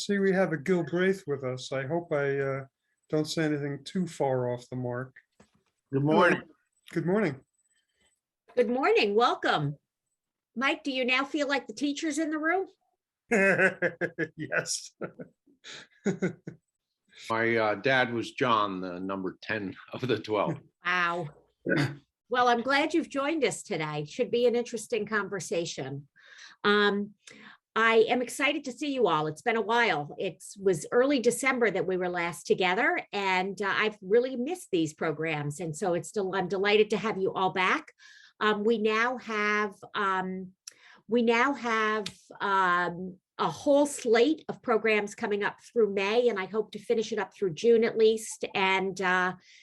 see we have a Gilbreth with us. I hope I don't say anything too far off the mark. Good morning. Good morning. Good morning. Welcome. Mike, do you now feel like the teacher's in the room? Yes. My dad was John, the number 10 of the 12. Wow. Well, I'm glad you've joined us today. Should be an interesting conversation. I am excited to see you all. It's been a while. It was early December that we were last together, and I've really missed these programs. And so I'm delighted to have you all back. We now have a whole slate of programs coming up through May, and I hope to finish it up through June at least. And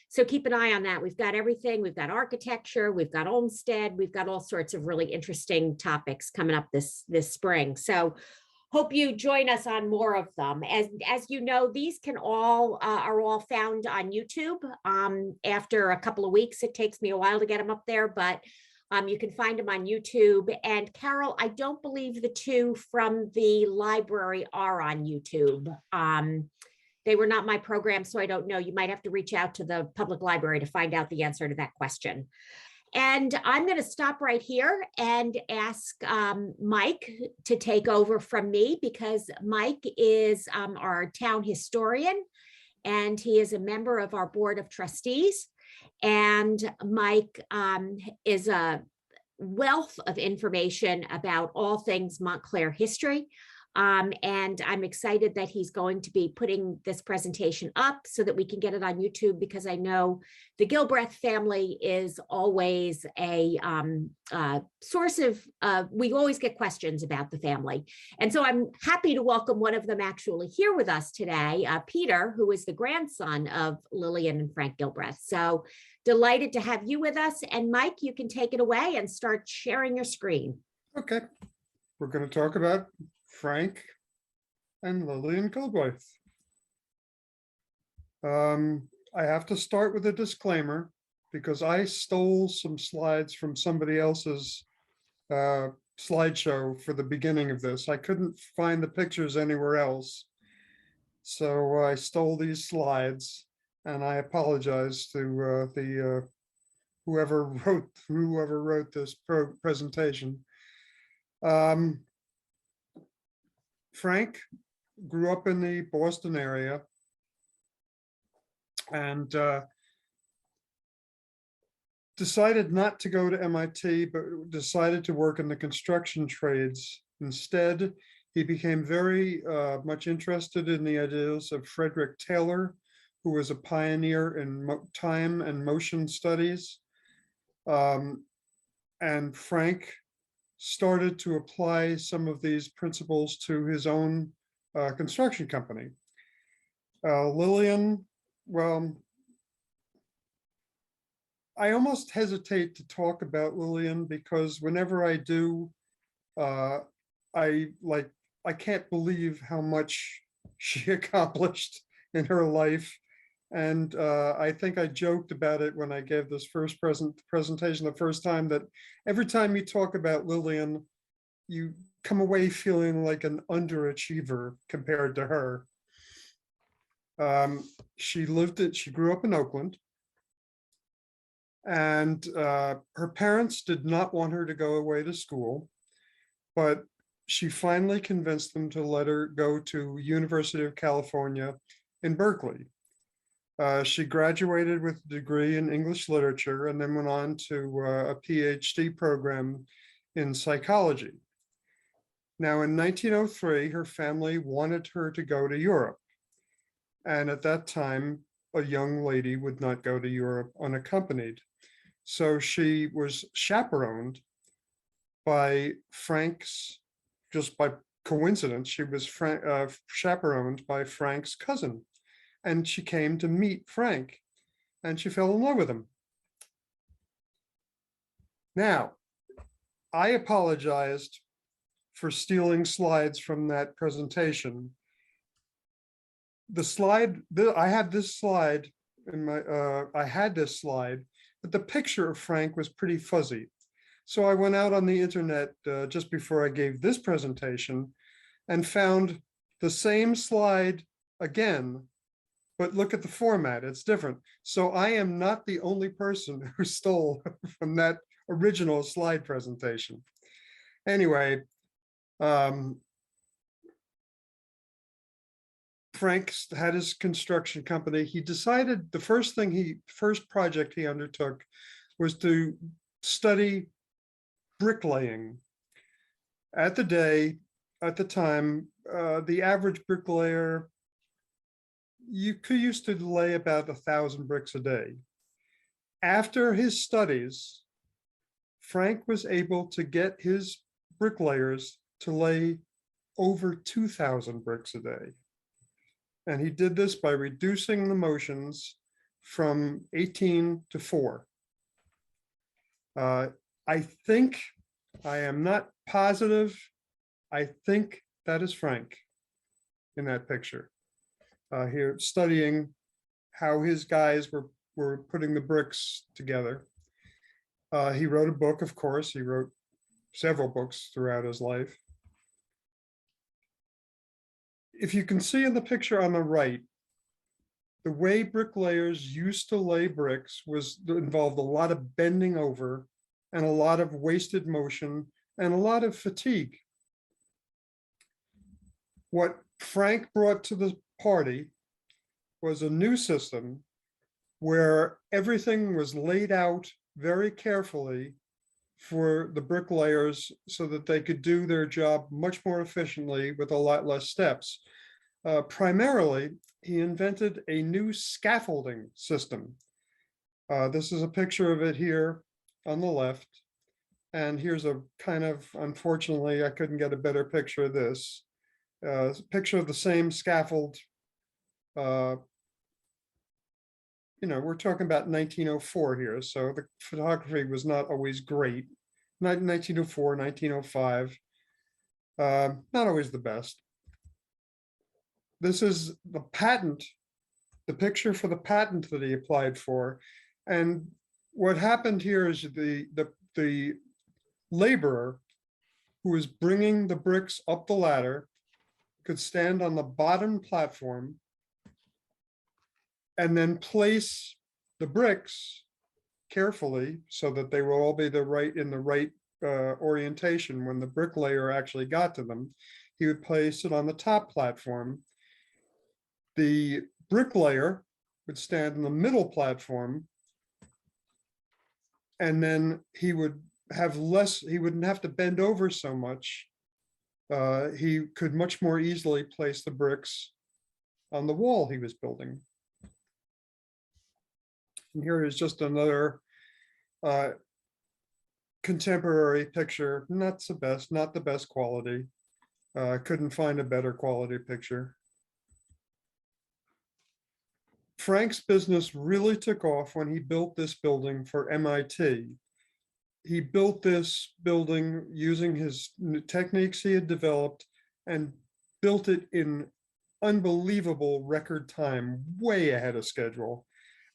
so keep an eye on that. We've got everything. We've got architecture, we've got Olmsted, we've got all sorts of really interesting topics coming up this spring. So hope you join us on more of them. As you know, these can all are all found on YouTube. After a couple of weeks, it takes me a while to get them up there, but you can find them on YouTube. And Carol, I don't believe the two from the library are on YouTube. They were not my program, so I don't know. You might have to reach out to the public library to find out the answer to that question. And I'm going to stop right here and ask Mike to take over from me, because Mike is our town historian, and he is a member of our board of trustees. And Mike is a wealth of information about all things Montclair history. And I'm excited that he's going to be putting this presentation up so that we can get it on YouTube, because I know the Gilbreth family is always a source of, we always get questions about the family. And so I'm happy to welcome one of them actually here with us today, Peter, who is the grandson of Lillian and Frank Gilbreth. So delighted to have you with us. And Mike, you can take it away and start sharing your screen. Okay. We're going to talk about Frank and Lillian Gilbreth. I have to start with a disclaimer, because I stole some slides from somebody else's slideshow for the beginning of this. I couldn't find the pictures anywhere else, so I stole these slides, and I apologize to whoever wrote this presentation. Frank grew up in the Boston area, and decided not to go to MIT, but decided to work in the construction trades. Instead, he became very much interested in the ideas of Frederick Taylor, who was a pioneer in time and motion studies. And Frank started to apply some of these principles to his own construction company. Lillian, well, I almost hesitate to talk about Lillian, because whenever I do, I can't believe how much she accomplished in her life. And I think I joked about it when I gave this first presentation the first time, that every time you talk about Lillian, you come away feeling like an underachiever compared to her. She grew up in Oakland, and her parents did not want her to go away to school, but she finally convinced them to let her go to University of California in Berkeley. She graduated with a degree in English literature, and then went on to a PhD program in psychology. Now, in 1903, her family wanted her to go to Europe. And at that time, a young lady would not go to Europe unaccompanied. So she was chaperoned by Frank's, just by coincidence, she was chaperoned by Frank's cousin. And she came to meet Frank, and she fell in love with him. Now, I apologized for stealing slides from that presentation. The slide, I had this slide in my, but the picture of Frank was pretty fuzzy. So I went out on the internet just before I gave this presentation and found the same slide again, but look at the format, it's different. So I am not the only person who stole from that original slide presentation. Anyway, Frank had his construction company. He decided the first project he undertook was to study bricklaying. At the time, the average bricklayer, you used to lay about 1,000 bricks a day. After his studies, Frank was able to get his bricklayers to lay over 2,000 bricks a day. And he did this by reducing the motions from 18 to 4. I think, I am not positive, I think that is Frank in that picture. Here studying how his guys were putting the bricks together. He wrote a book, of course. He wrote several books throughout his life. If you can see in the picture on the right, the way bricklayers used to lay bricks involved a lot of bending over and a lot of wasted motion and a lot of fatigue. What Frank brought to the party was a new system where everything was laid out very carefully for the bricklayers so that they could do their job much more efficiently with a lot less steps. Primarily, he invented a new scaffolding system. This is a picture of it here on the left. And here's a kind of, unfortunately, I couldn't get a better picture of this. Picture of the same scaffold. We're talking about 1904 here, so the photography was not always great. 1904, 1905, not always the best. This is the patent, the picture for the patent that he applied for. And what happened here is the laborer who was bringing the bricks up the ladder could stand on the bottom platform and then place the bricks carefully so that they will all be in the right orientation. When the bricklayer actually got to them, he would place it on the top platform. The bricklayer would stand in the middle platform, and then he would have less, he wouldn't have to bend over so much. He could much more easily place the bricks on the wall he was building. And here is just another contemporary picture, not the best quality. Couldn't find a better quality picture. Frank's business really took off when he built this building for MIT. He built this building using his techniques he had developed and built it in unbelievable record time, way ahead of schedule.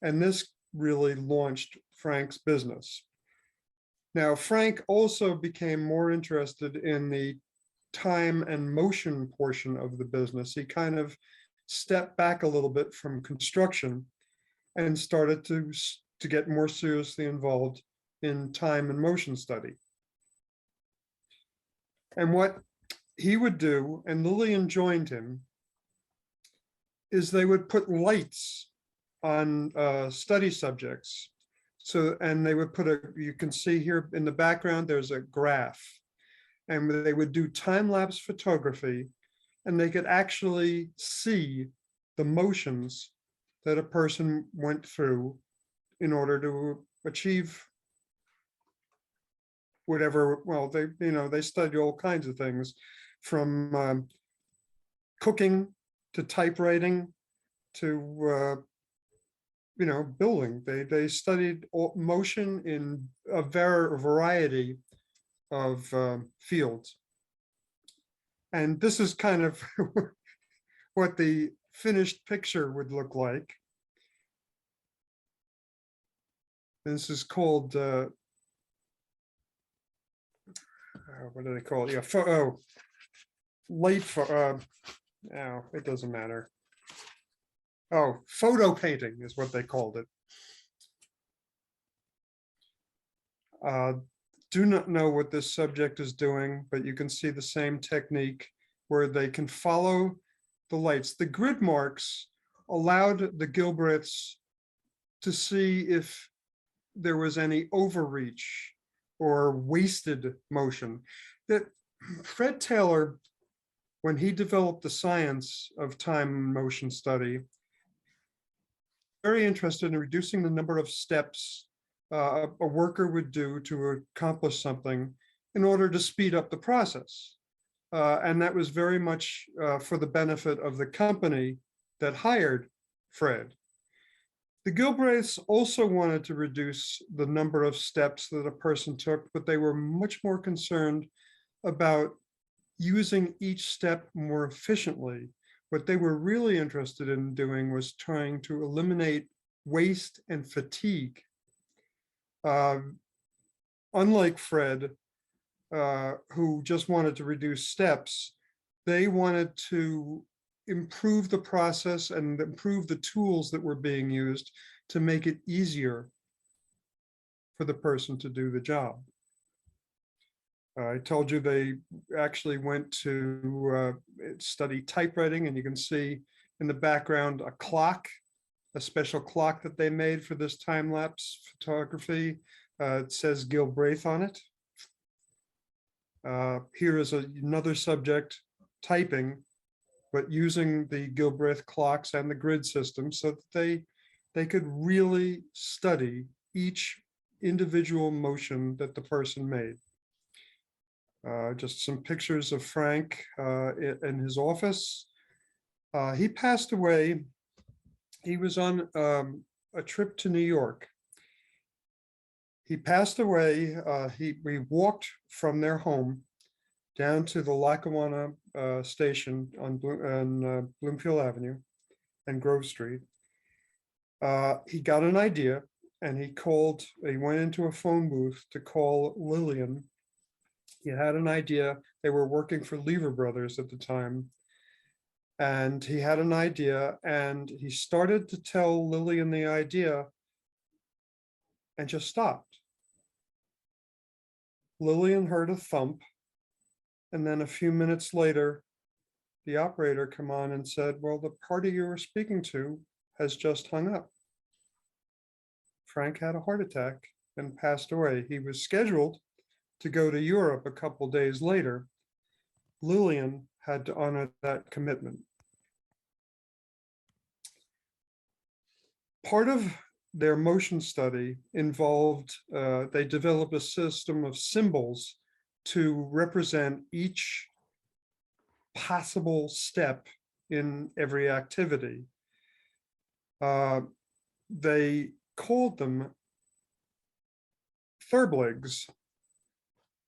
And this really launched Frank's business. Now, Frank also became more interested in the time and motion portion of the business. He kind of stepped back a little bit from construction and started to get more seriously involved in time and motion study. And what he would do, and Lillian joined him, is they would put lights on study subjects. So, and they would you can see here in the background, there's a graph, and they would do time-lapse photography, and they could actually see the motions that a person went through in order to achieve whatever. Well, they study all kinds of things, from cooking to typewriting to building. They studied motion in a variety of fields. And this is kind of what the finished picture would look like. This is called, what do they call it? Yeah, Oh, it doesn't matter. Oh, photo painting is what they called it. Do not know what this subject is doing, but you can see the same technique where they can follow the lights. The grid marks allowed the Gilbreths to see if there was any overreach or wasted motion. That Fred Taylor, when he developed the science of time and motion study, very interested in reducing the number of steps a worker would do to accomplish something in order to speed up the process. And that was very much for the benefit of the company that hired Fred. The Gilbreths also wanted to reduce the number of steps that a person took, but they were much more concerned about using each step more efficiently. What they were really interested in doing was trying to eliminate waste and fatigue. Unlike Fred, who just wanted to reduce steps, they wanted to improve the process and improve the tools that were being used to make it easier for the person to do the job. I told you they actually went to study typewriting, and you can see in the background a clock, a special clock that they made for this time-lapse photography. It says Gilbreth on it. Here is another subject typing, but using the Gilbreth clocks and the grid system so that they could really study each individual motion that the person made. Just some pictures of Frank in his office. He passed away. He was on a trip to New York. He passed away. We walked from their home down to the Lackawanna station on Bloomfield Avenue and Grove Street. He got an idea, and he went into a phone booth to call Lillian. He had an idea. They were working for Lever Brothers at the time. And he had an idea, and he started to tell Lillian the idea and just stopped. Lillian heard a thump, and then a few minutes later, the operator came on and said, well, the party you were speaking to has just hung up. Frank had a heart attack and passed away. He was scheduled to go to Europe a couple days later. Lillian had to honor that commitment. Part of their motion study involved, they developed a system of symbols to represent each possible step in every activity. They called them Thurblegs,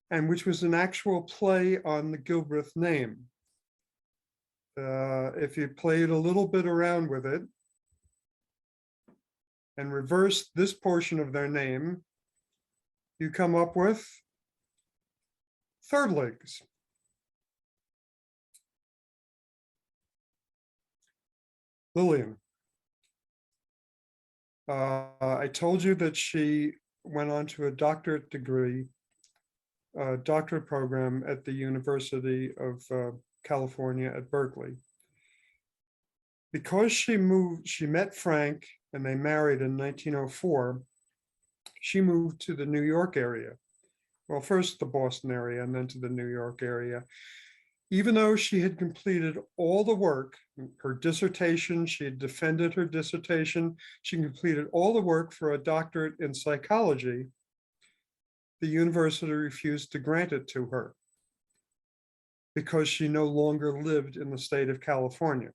and which was an actual play on the Gilbreth name. If you played a little bit around with it and reversed this portion of their name, you come up with Thirdlegs. Lillian. I told you that she went on to a doctorate degree, doctorate program at the University of California at Berkeley. Because she met Frank and they married in 1904, she moved to the New York area. Well, first the Boston area and then to the New York area. Even though she had completed all the work, her dissertation, she had defended her dissertation, she completed all the work for a doctorate in psychology, the university refused to grant it to her because she no longer lived in the state of California.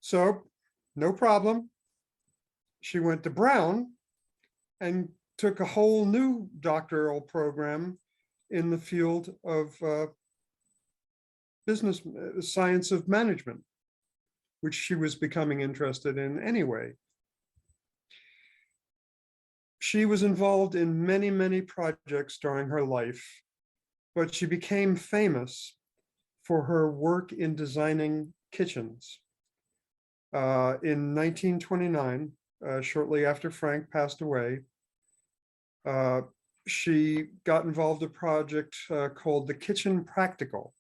So, no problem. She went to Brown and took a whole new doctoral program in the field of business science of management, which she was becoming interested in anyway. She was involved in many, many projects during her life, but she became famous for her work in designing kitchens. In 1929, shortly after Frank passed away, she got involved in a project called the Kitchen Practical.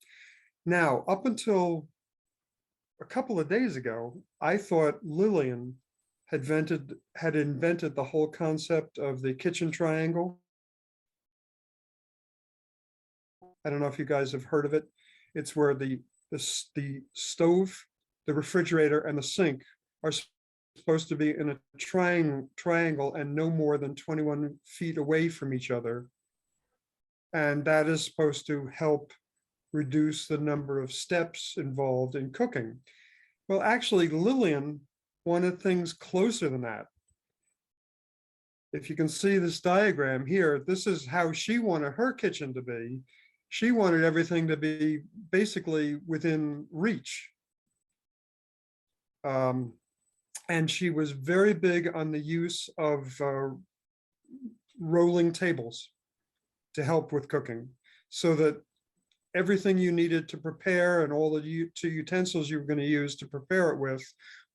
Now, up until a couple of days ago, I thought Lillian had invented the whole concept of the kitchen triangle. I don't know if you guys have heard of it. It's where the stove, the refrigerator, and the sink are supposed to be in a triangle and no more than 21 feet away from each other. And that is supposed to help reduce the number of steps involved in cooking. Well, actually, Lillian wanted things closer than that. If you can see this diagram here, this is how she wanted her kitchen to be. She wanted everything to be basically within reach. And she was very big on the use of rolling tables to help with cooking, so that everything you needed to prepare and all the utensils you were going to use to prepare it with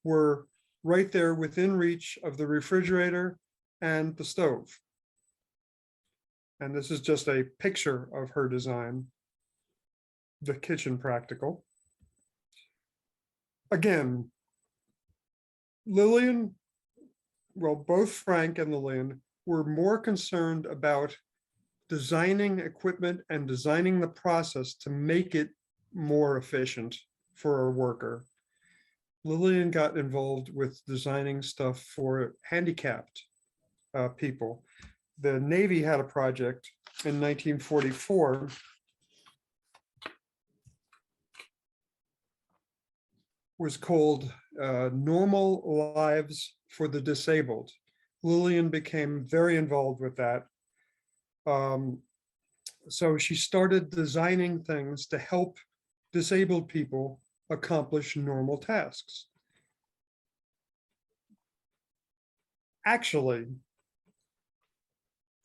were right there within reach of the refrigerator and the stove. And this is just a picture of her design, the Kitchen Practical. Again, Lillian, well, both Frank and Lillian were more concerned about designing equipment and designing the process to make it more efficient for a worker. Lillian got involved with designing stuff for handicapped people. The Navy had a project in 1944 was called Normal Lives for the Disabled. Lillian became very involved with that. So she started designing things to help disabled people accomplish normal tasks. Actually,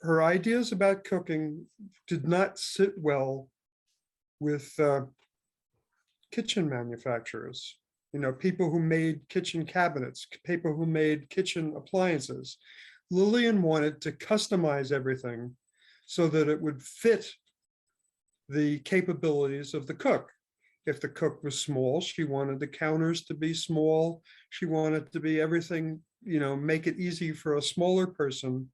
her ideas about cooking did not sit well with kitchen manufacturers, people who made kitchen cabinets, people who made kitchen appliances. Lillian wanted to customize everything so that it would fit the capabilities of the cook. If the cook was small, she wanted the counters to be small. She wanted to be everything, make it easy for a smaller person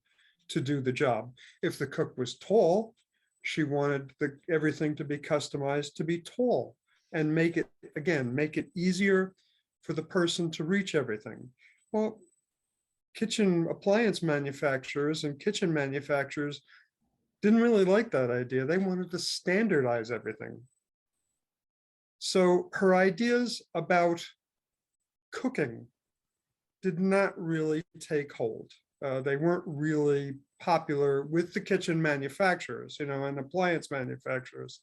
to do the job. If the cook was tall, she wanted everything to be customized to be tall and make it easier for the person to reach everything. Well, kitchen appliance manufacturers and kitchen manufacturers didn't really like that idea. They wanted to standardize everything. So her ideas about cooking did not really take hold. They weren't really popular with the kitchen manufacturers, and appliance manufacturers.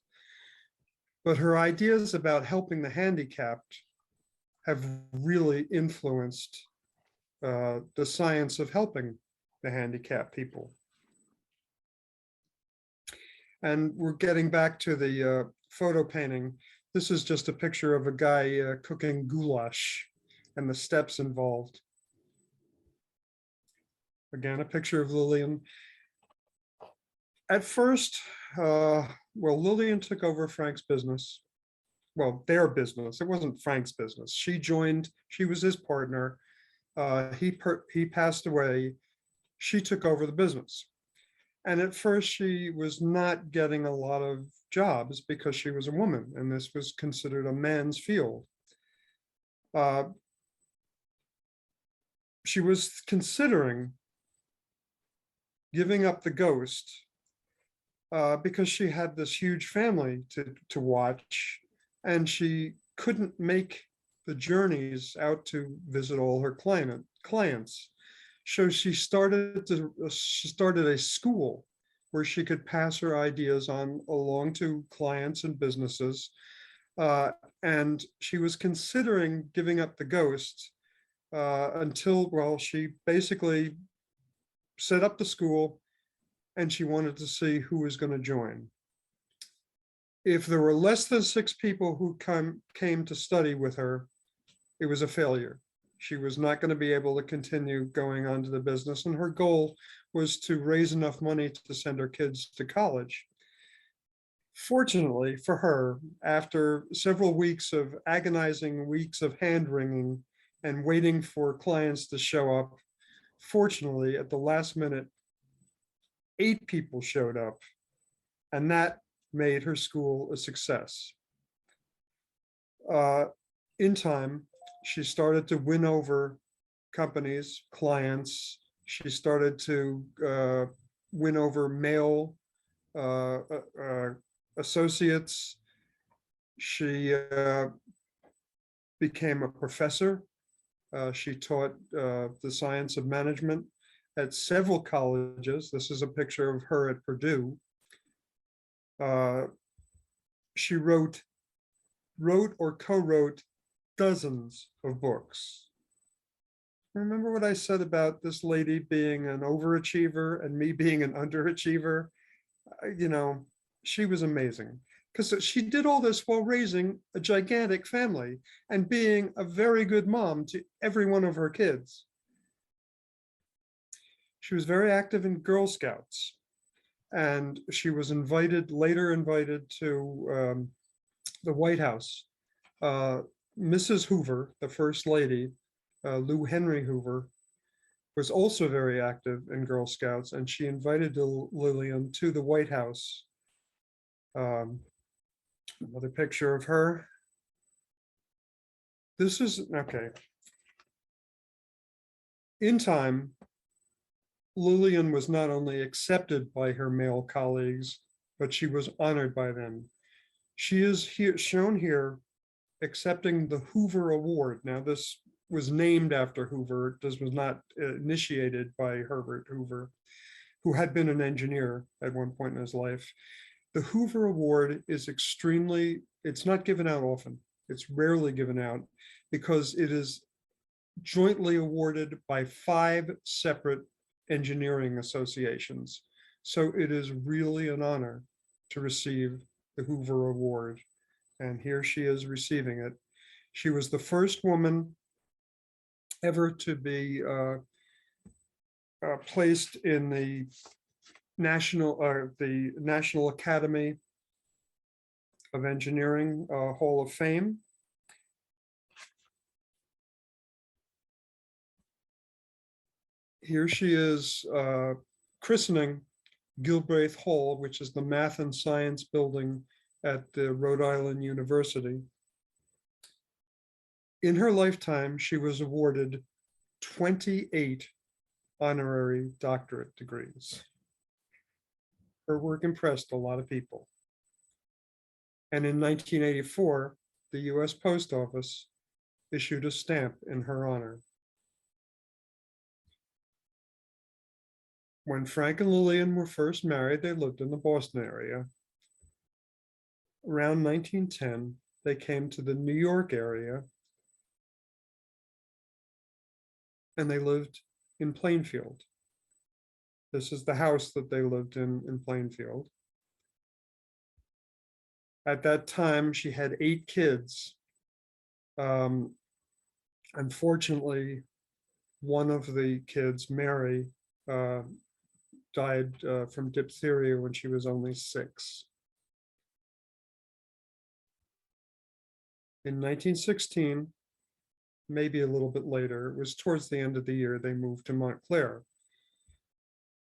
But her ideas about helping the handicapped have really influenced the science of helping the handicapped people. And we're getting back to the photo painting. This is just a picture of a guy cooking goulash and the steps involved. Again, a picture of Lillian. At first, Lillian took over Frank's business. Well, their business. It wasn't Frank's business. She was his partner. He passed away. She took over the business. And at first she was not getting a lot of jobs because she was a woman, and this was considered a man's field. She was considering giving up the ghost because she had this huge family to watch, and she couldn't make the journeys out to visit all her clients. So she started a school where she could pass her ideas along to clients and businesses. And she was considering giving up the ghost until she basically set up the school, and she wanted to see who was going to join. if there were less than 6 people who came to study with her, it was a failure. She was not going to be able to continue going on to the business, and her goal was to raise enough money to send her kids to college. Fortunately for her, after several weeks of agonizing weeks of hand-wringing and waiting for clients to show up, fortunately, at the last minute, 8 people showed up, and that made her school a success. In time, she started to win over companies, clients. She started to win over male associates. She became a professor. She taught the science of management at several colleges. This is a picture of her at Purdue. She wrote or co-wrote dozens of books. Remember what I said about this lady being an overachiever and me being an underachiever? You know, she was amazing because she did all this while raising a gigantic family and being a very good mom to every one of her kids. She was very active in Girl Scouts, and she was later invited to the White House. Mrs. Hoover, the first lady, Lou Henry Hoover, was also very active in Girl Scouts, and she invited Lillian to the White House. Another picture of her. This is, okay. In time, Lillian was not only accepted by her male colleagues, but she was honored by them. She is here, shown here, accepting the Hoover Award. Now, this was named after Hoover. This was not initiated by Herbert Hoover, who had been an engineer at one point in his life. The Hoover Award is it's not given out often. It's rarely given out because it is jointly awarded by 5 separate engineering associations. So it is really an honor to receive the Hoover Award. And here she is receiving it. She was the first woman ever to be placed in the National Academy of Engineering Hall of Fame. Here she is christening Gilbreth Hall, which is the Math and Science building at the Rhode Island University. In her lifetime, she was awarded 28 honorary doctorate degrees. Her work impressed a lot of people. And in 1984, the US Post Office issued a stamp in her honor. When Frank and Lillian were first married, they lived in the Boston area. Around 1910, they came to the New York area, and they lived in Plainfield. This is the house that they lived in Plainfield. At that time, she had 8 kids. Unfortunately, one of the kids, Mary, died from diphtheria when she was only 6. In 1916, maybe a little bit later, it was towards the end of the year, they moved to Montclair.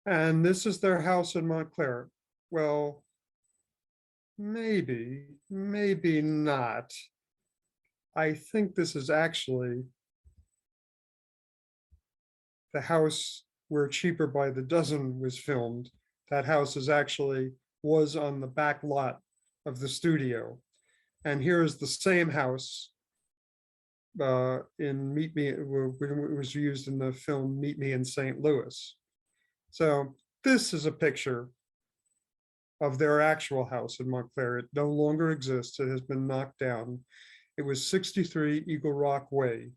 And this is their house in Montclair. Well, maybe not. I think this is actually the house where Cheaper by the Dozen was filmed. That house was on the back lot of the studio. And here is the same house in Meet Me, when it was used in the film Meet Me in St. Louis. So this is a picture of their actual house in Montclair. It no longer exists. It has been knocked down. It was 63 Eagle Rock Way.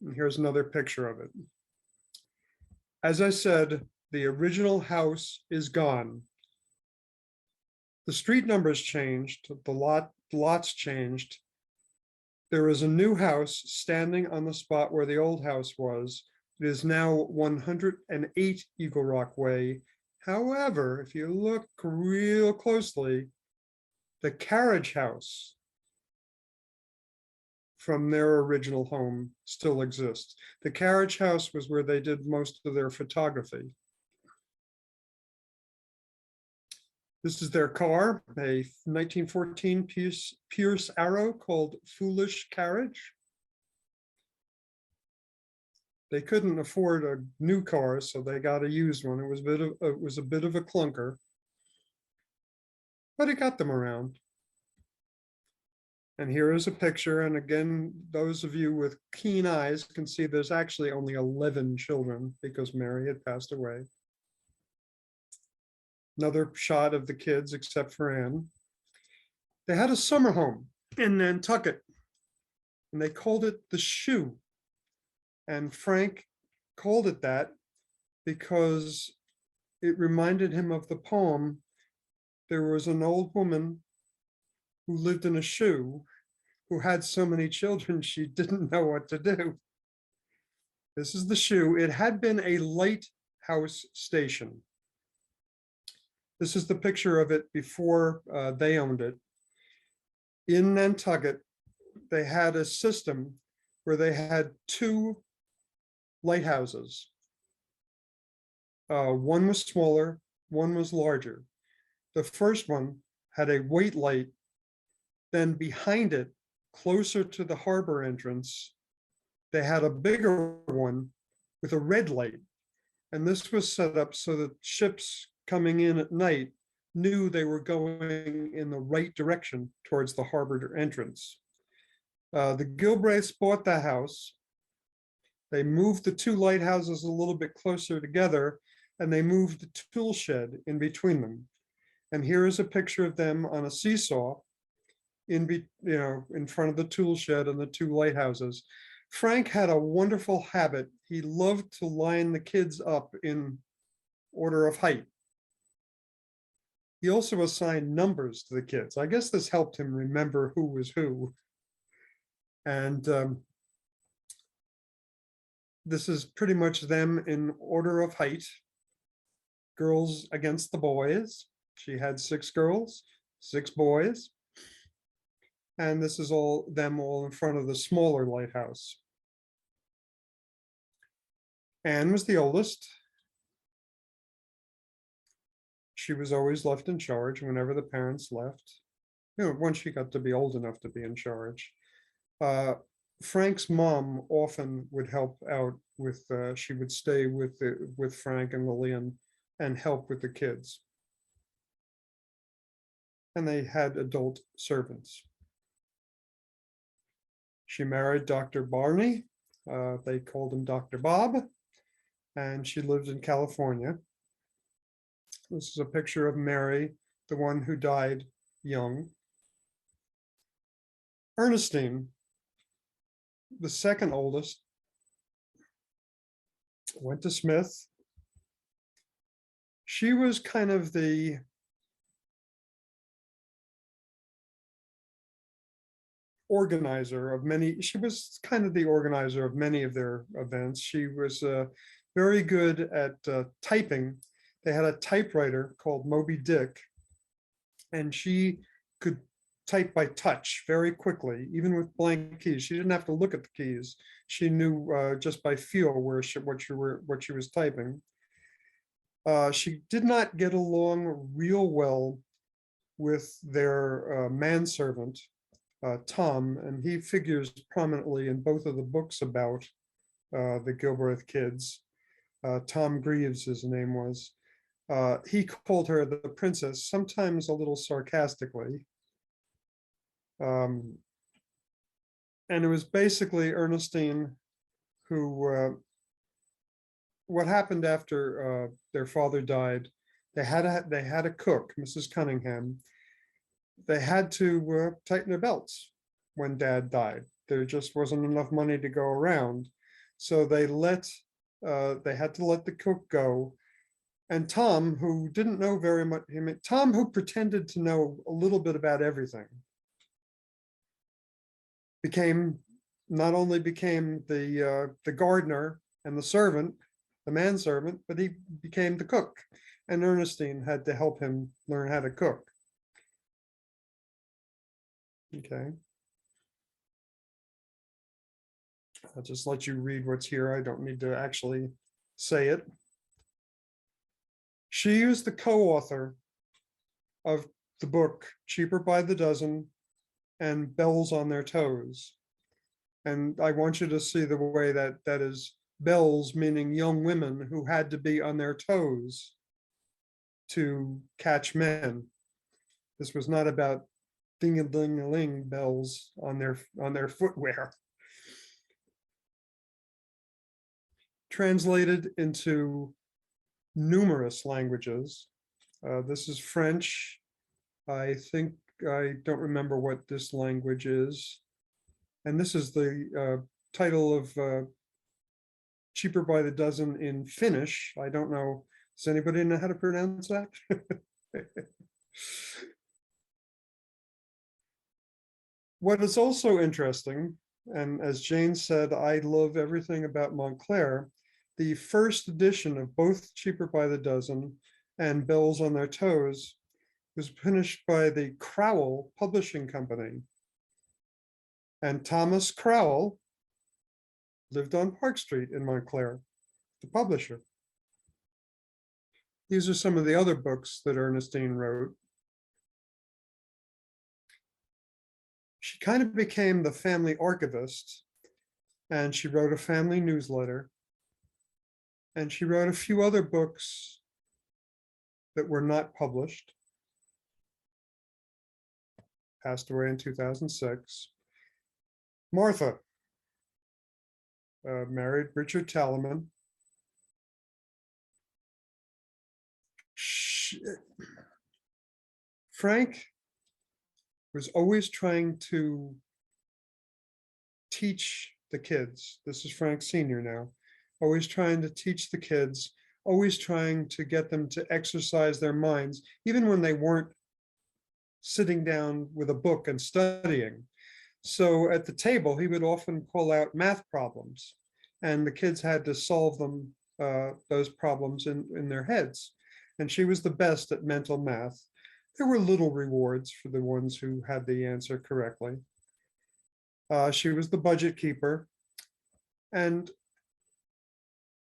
And here's another picture of it. As I said, the original house is gone. The street numbers changed, the lots changed. There is a new house standing on the spot where the old house was. It is now 108 Eagle Rock Way. However, if you look real closely, the Carriage House from their original home still exists. The Carriage House was where they did most of their photography. This is their car, a 1914 Pierce Arrow called Foolish Carriage. They couldn't afford a new car, so they got a used one. It was a bit of a clunker, but it got them around. And here is a picture. And again, those of you with keen eyes can see there's actually only 11 children because Mary had passed away. Another shot of the kids, except for Anne. They had a summer home in Nantucket, and they called it the Shoe. And Frank called it that because it reminded him of the poem. There was an old woman who lived in a shoe, who had so many children she didn't know what to do. This is the Shoe. It had been a lighthouse station. This is the picture of it before they owned it. In Nantucket, they had a system where they had two lighthouses. One was smaller, one was larger. The first one had a white light. Then behind it, closer to the harbor entrance, they had a bigger one with a red light. And this was set up so that ships coming in at night knew they were going in the right direction towards the harbor entrance. The Gilbreths bought the house. They moved the two lighthouses a little bit closer together, and they moved the tool shed in between them. And here is a picture of them on a seesaw in front of the tool shed and the two lighthouses. Frank had a wonderful habit. He loved to line the kids up in order of height. He also assigned numbers to the kids. I guess this helped him remember who was who. And this is pretty much them in order of height. Girls against the boys. She had 6 girls, 6 boys. And this is all them all in front of the smaller lighthouse. Anne was the oldest. She was always left in charge whenever the parents left. Once she got to be old enough to be in charge. Frank's mom often would help out with, she would stay with Frank and Lillian and help with the kids. And they had adult servants. She married Dr. Barney. They called him Dr. Bob. And she lived in California. This is a picture of Mary, the one who died young. Ernestine, the second oldest, went to Smith. She was kind of the organizer of many, she was kind of the organizer of many of their events. She was very good at typing. They had a typewriter called Moby Dick, and she could type by touch very quickly, even with blank keys. She didn't have to look at the keys. She knew just by feel what she was typing. She did not get along real well with their manservant, Tom, and he figures prominently in both of the books about the Gilbreth kids. Tom Greaves, his name was. He called her the princess, sometimes a little sarcastically. And it was basically Ernestine who, what happened after their father died, they had a cook, Mrs. Cunningham. They had to tighten their belts when Dad died. There just wasn't enough money to go around. So they had to let the cook go. And Tom, who didn't know very much, Tom, who pretended to know a little bit about everything, not only became the gardener and the servant, the manservant, but he became the cook. And Ernestine had to help him learn how to cook. Okay. I'll just let you read what's here. I don't need to actually say it. She is the co-author of the book Cheaper by the Dozen and Bells on Their Toes. And I want you to see the way that is bells, meaning young women who had to be on their toes to catch men. This was not about ding-a-ding-a-ling bells on their footwear. Translated into numerous languages. This is French. I think, I don't remember what this language is. And this is the title of Cheaper by the Dozen in Finnish. I don't know. Does anybody know how to pronounce that? What is also interesting, and as Jane said, I love everything about Montclair. The first edition of both Cheaper by the Dozen and Bells on Their Toes was finished by the Crowell Publishing Company. And Thomas Crowell lived on Park Street in Montclair, the publisher. These are some of the other books that Ernestine wrote. She kind of became the family archivist, and she wrote a family newsletter. And she wrote a few other books that were not published. Passed away in 2006. Martha married Richard Talman. Frank was always trying to teach the kids. This is Frank Sr. now. Always trying to teach the kids, always trying to get them to exercise their minds, even when they weren't sitting down with a book and studying. So at the table, he would often pull out math problems, and the kids had to solve them, those problems in their heads. And she was the best at mental math. There were little rewards for the ones who had the answer correctly. She was the budget keeper. And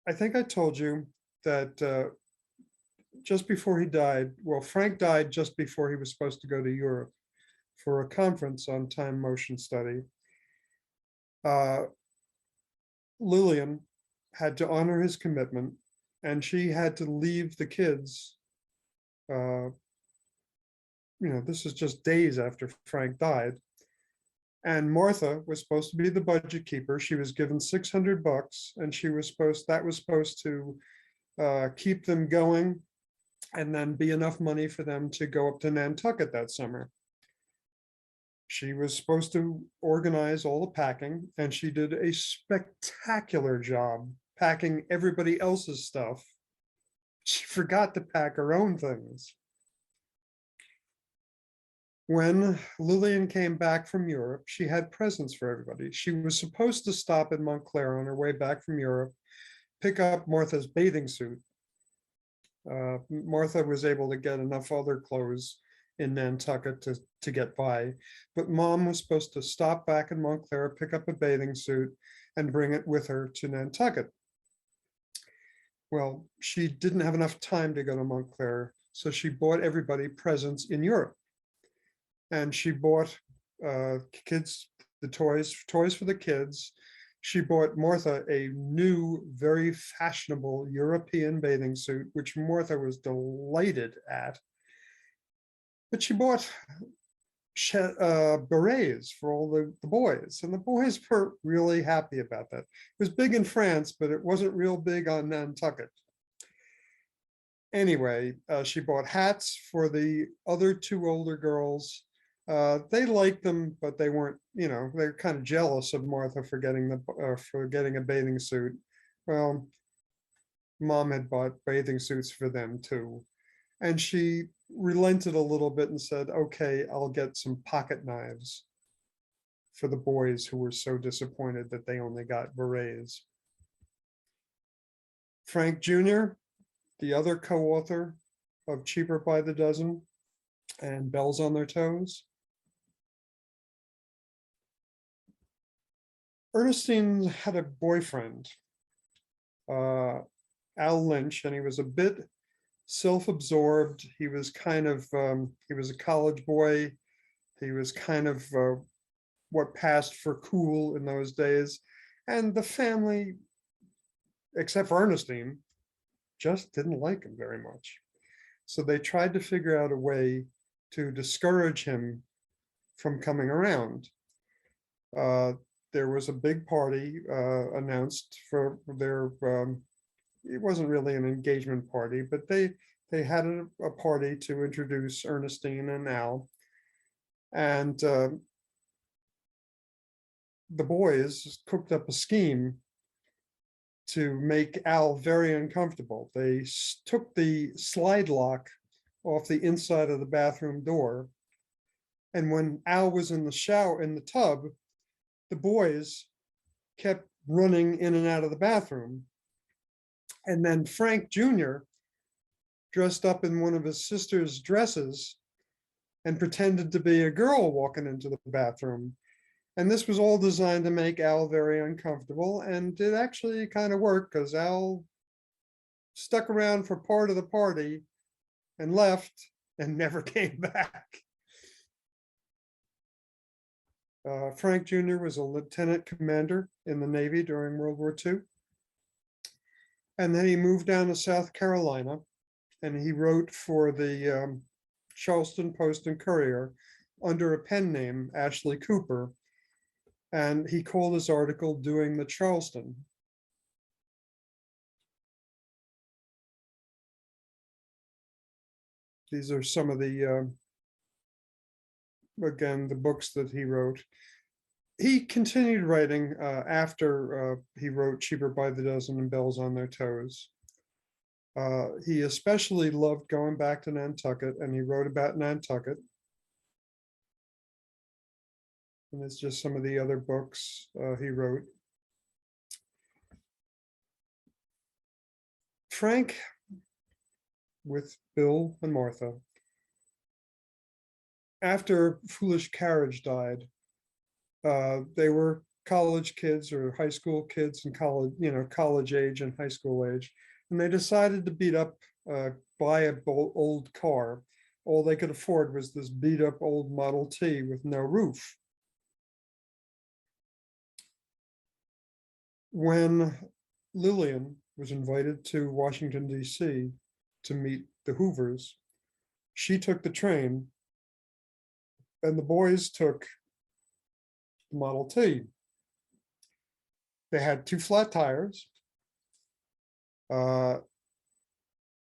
I think I told you that just before he died, well, Frank died just before he was supposed to go to Europe for a conference on time motion study. Lillian had to honor his commitment, and she had to leave the kids. This is just days after Frank died. And Martha was supposed to be the budget keeper. She was given $600, and that was supposed to keep them going, and then be enough money for them to go up to Nantucket that summer. She was supposed to organize all the packing, and she did a spectacular job packing everybody else's stuff. She forgot to pack her own things. When Lillian came back from Europe, she had presents for everybody. She was supposed to stop in Montclair on her way back from Europe, pick up Martha's bathing suit. Martha was able to get enough other clothes in Nantucket to get by, but Mom was supposed to stop back in Montclair, pick up a bathing suit, and bring it with her to Nantucket. Well, she didn't have enough time to go to Montclair, so she bought everybody presents in Europe. And she bought kids the toys for the kids. She bought Martha a new, very fashionable European bathing suit, which Martha was delighted at. But she bought berets for all the boys, and the boys were really happy about that. It was big in France, but it wasn't real big on Nantucket. Anyway, she bought hats for the other two older girls. They liked them, but they weren't, they're kind of jealous of Martha for getting a bathing suit. Well, Mom had bought bathing suits for them too. And she relented a little bit and said, okay, I'll get some pocket knives for the boys who were so disappointed that they only got berets. Frank Jr., the other co-author of Cheaper by the Dozen and Bells on Their Toes. Ernestine had a boyfriend, Al Lynch, and he was a bit self-absorbed. He was kind of, he was a college boy. He was kind of what passed for cool in those days. And the family, except for Ernestine, just didn't like him very much. So they tried to figure out a way to discourage him from coming around. There was a big party announced for their, it wasn't really an engagement party, but they had a party to introduce Ernestine and Al. And the boys cooked up a scheme to make Al very uncomfortable. They took the slide lock off the inside of the bathroom door. And when Al was in the shower, in the tub, the boys kept running in and out of the bathroom. And then Frank Jr. dressed up in one of his sister's dresses and pretended to be a girl walking into the bathroom. And this was all designed to make Al very uncomfortable. And it actually kind of worked because Al stuck around for part of the party and left and never came back. Frank Jr. was a lieutenant commander in the Navy during World War II. And then he moved down to South Carolina and he wrote for the Charleston Post and Courier under a pen name, Ashley Cooper. And he called his article Doing the Charleston. These are some of the, again, the books that he wrote. He continued writing after he wrote Cheaper by the Dozen and Bells on Their Toes. He especially loved going back to Nantucket, and he wrote about Nantucket. And it's just some of the other books he wrote. Frank, with Bill and Martha, after Foolish Carriage died, they were college kids or high school kids and college, college age and high school age. And they decided to buy an old car. All they could afford was this beat up old Model T with no roof. When Lillian was invited to Washington, D.C. to meet the Hoovers, she took the train and the boys took the Model T. They had 2 flat tires.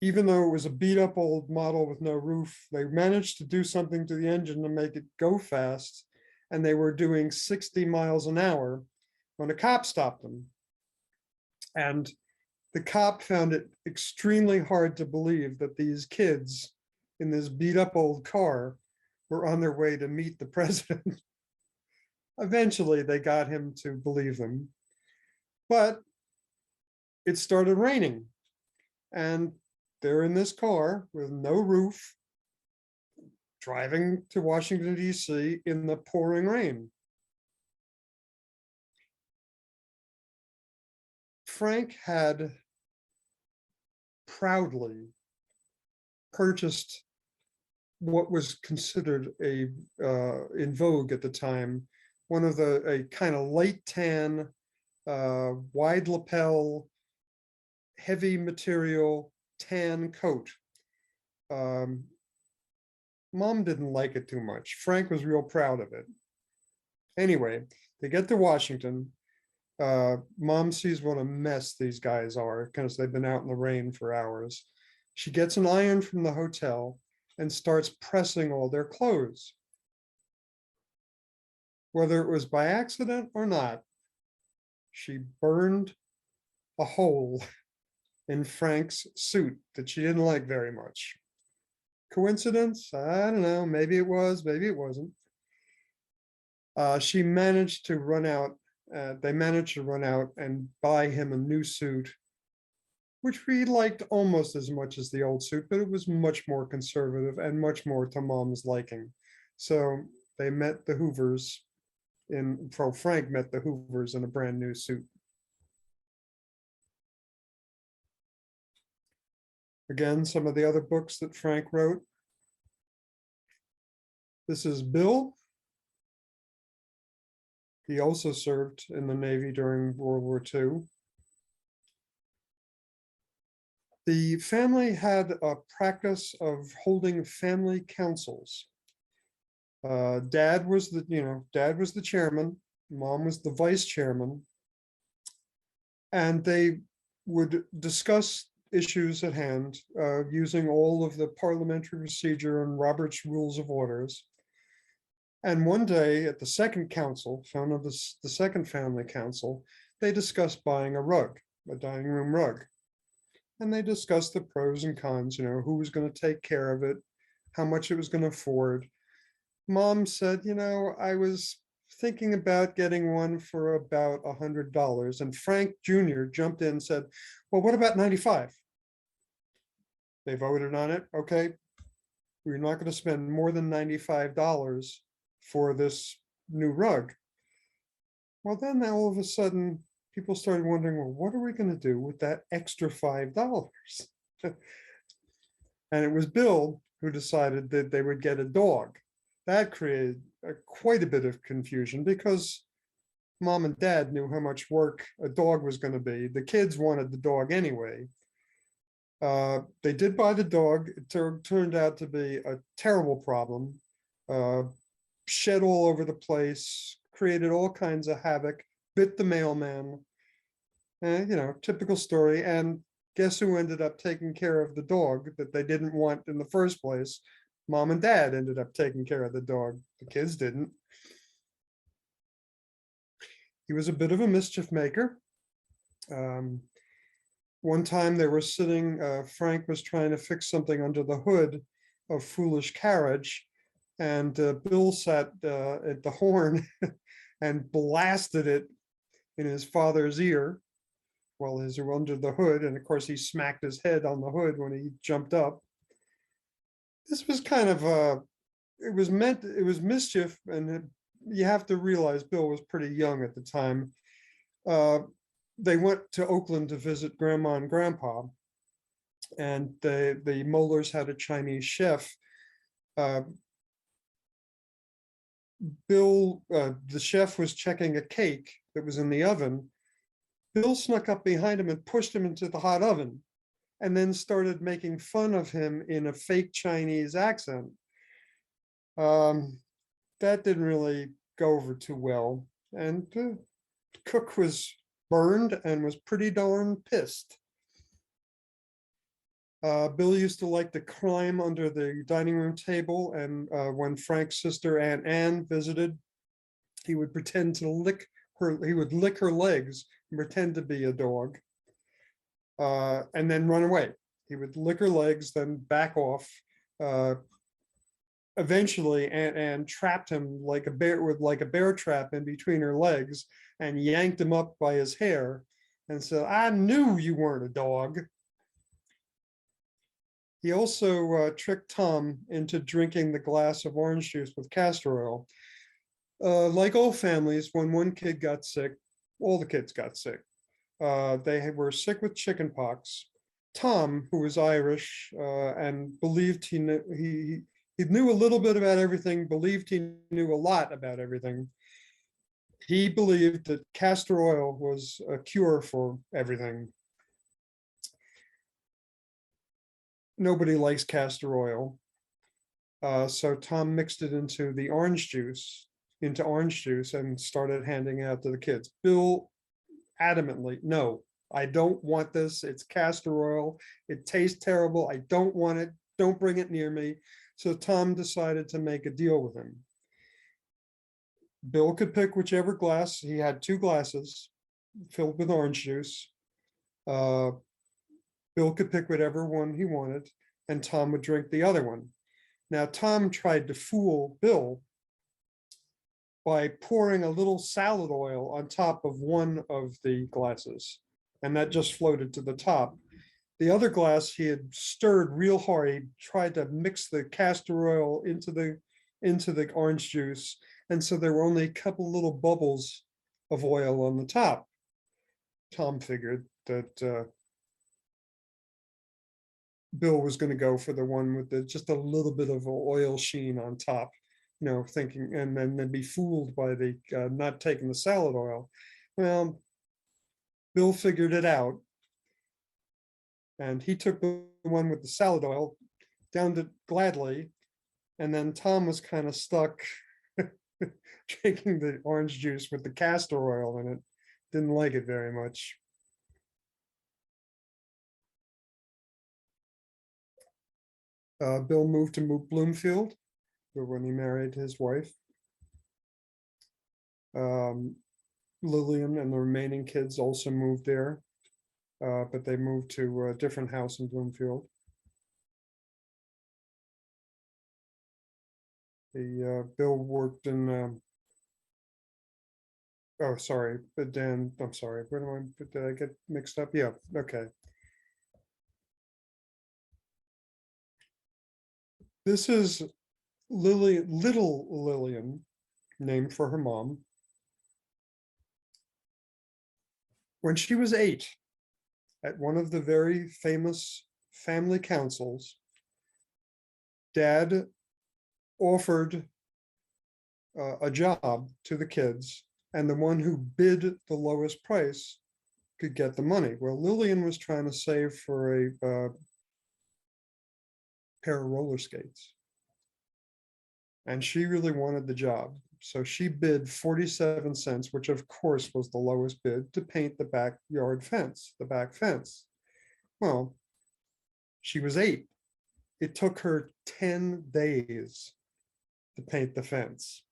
Even though it was a beat up old model with no roof, they managed to do something to the engine to make it go fast. And they were doing 60 miles an hour when a cop stopped them. And the cop found it extremely hard to believe that these kids in this beat up old car were on their way to meet the president. Eventually, they got him to believe them. But it started raining. And they're in this car with no roof, driving to Washington, D.C. in the pouring rain. Frank had proudly purchased what was considered in vogue at the time, one of a kind of light tan, wide lapel, heavy material tan coat. Mom didn't like it too much. Frank was real proud of it. Anyway, they get to Washington. Mom sees what a mess these guys are because they've been out in the rain for hours. She gets an iron from the hotel and starts pressing all their clothes. Whether it was by accident or not, she burned a hole in Frank's suit that she didn't like very much. Coincidence? I don't know. Maybe it was, maybe it wasn't. She managed to run out. They managed to run out and buy him a new suit, which we liked almost as much as the old suit, but it was much more conservative and much more to Mom's liking. So they met the Hoovers Frank met the Hoovers in a brand new suit. Again, some of the other books that Frank wrote. This is Bill. He also served in the Navy during World War II. The family had a practice of holding family councils. Dad was the chairman, Mom was the vice chairman, and they would discuss issues at hand using all of the parliamentary procedure and Robert's Rules of Orders. And one day at the second council, found of the second family council, they discussed buying a rug, a dining room rug. And they discussed the pros and cons, who was going to take care of it, how much it was going to afford. Mom said, I was thinking about getting one for about $100. And Frank Jr. jumped in and said, well, what about 95? They voted on it. Okay, we're not going to spend more than $95 for this new rug. Well, then all of a sudden, people started wondering, well, what are we going to do with that extra $5? And it was Bill who decided that they would get a dog. That created quite a bit of confusion because Mom and Dad knew how much work a dog was going to be. The kids wanted the dog anyway. They did buy the dog. It turned out to be a terrible problem. Shed all over the place, created all kinds of havoc, bit the mailman. Typical story. And guess who ended up taking care of the dog that they didn't want in the first place? Mom and Dad ended up taking care of the dog. The kids didn't. He was a bit of a mischief maker. One time they were sitting, Frank was trying to fix something under the hood of Foolish Carriage, and Bill sat at the horn and blasted it in his father's ear while he's under the hood. And of course, he smacked his head on the hood when he jumped up. This was kind of it was mischief, and you have to realize Bill was pretty young at the time. They went to Oakland to visit Grandma and Grandpa, and the Mollers had a Chinese chef. Bill, the chef, was checking a cake that was in the oven. Bill snuck up behind him and pushed him into the hot oven, and then started making fun of him in a fake Chinese accent. That didn't really go over too well, and the cook was burned and was pretty darn pissed. Bill used to like to climb under the dining room table, and when Frank's sister Aunt Anne visited, he would pretend to lick her legs and pretend to be a dog, and then run away. He would lick her legs, then back off. Eventually, Aunt Anne trapped him like a bear trap in between her legs and yanked him up by his hair and said, I knew you weren't a dog. He also tricked Tom into drinking the glass of orange juice with castor oil. Like all families, when one kid got sick, all the kids got sick. They were sick with chickenpox. Tom, who was Irish and believed he knew a little bit about everything, believed he knew a lot about everything. He believed that castor oil was a cure for everything. Nobody likes castor oil. So Tom mixed it into orange juice and started handing it out to the kids. Bill adamantly, no, I don't want this. It's castor oil. It tastes terrible. I don't want it. Don't bring it near me. So Tom decided to make a deal with him. Bill could pick whichever glass. He had 2 glasses filled with orange juice. Bill could pick whatever one he wanted, and Tom would drink the other one. Now, Tom tried to fool Bill by pouring a little salad oil on top of one of the glasses, and that just floated to the top. The other glass he had stirred real hard. He tried to mix the castor oil into the orange juice, and so there were only a couple little bubbles of oil on the top. Tom figured that Bill was going to go for the one with just a little bit of oil sheen on top, thinking, and then be fooled by the not taking the salad oil. Well, Bill figured it out, and he took the one with the salad oil, downed it gladly, and then Tom was kind of stuck drinking the orange juice with the castor oil in it. Didn't like it very much. Bill moved to Bloomfield when he married his wife. Lillian and the remaining kids also moved there, but they moved to a different house in Bloomfield. Bill worked in, oh, sorry, but Dan, I'm sorry, did I get mixed up? Yeah, okay. This is little Lillian, named for her mom. When she was 8, at one of the very famous family councils, Dad offered a job to the kids, and the one who bid the lowest price could get the money. Well, Lillian was trying to save for a pair of roller skates, and she really wanted the job. So she bid 47 cents, which of course was the lowest bid, to paint the backyard fence, the back fence. Well, she was 8. It took her 10 days to paint the fence.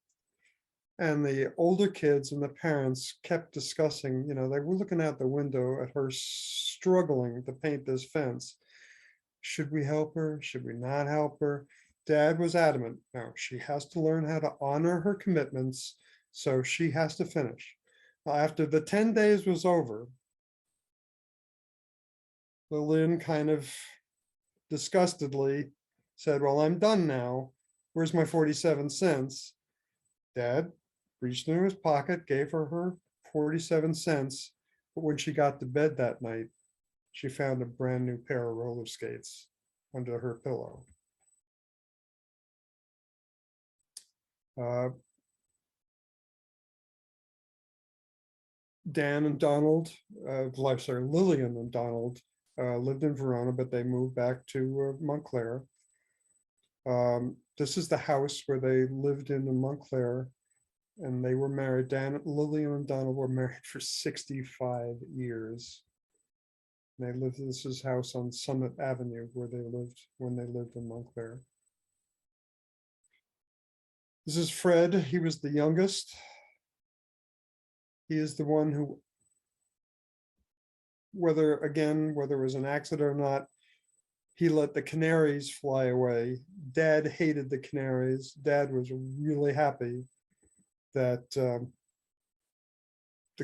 And the older kids and the parents kept discussing, they were looking out the window at her struggling to paint this fence. Should we help her? Should we not help her? Dad was adamant. No, she has to learn how to honor her commitments, so she has to finish. After the 10 days was over, Lillian kind of disgustedly said, well, I'm done now. Where's my 47 cents? Dad reached into his pocket, gave her 47 cents. But when she got to bed that night, she found a brand new pair of roller skates under her pillow. Dan and Donald, Lillian and Donald lived in Verona, but they moved back to Montclair. This is the house where they lived in Montclair, and they were married. Lillian and Donald were married for 65 years. And they lived in this house on Summit Avenue where they lived when they lived in Montclair. This is Fred. He was the youngest. He is the one who, whether it was an accident or not, he let the canaries fly away. Dad hated the canaries. Dad was really happy that the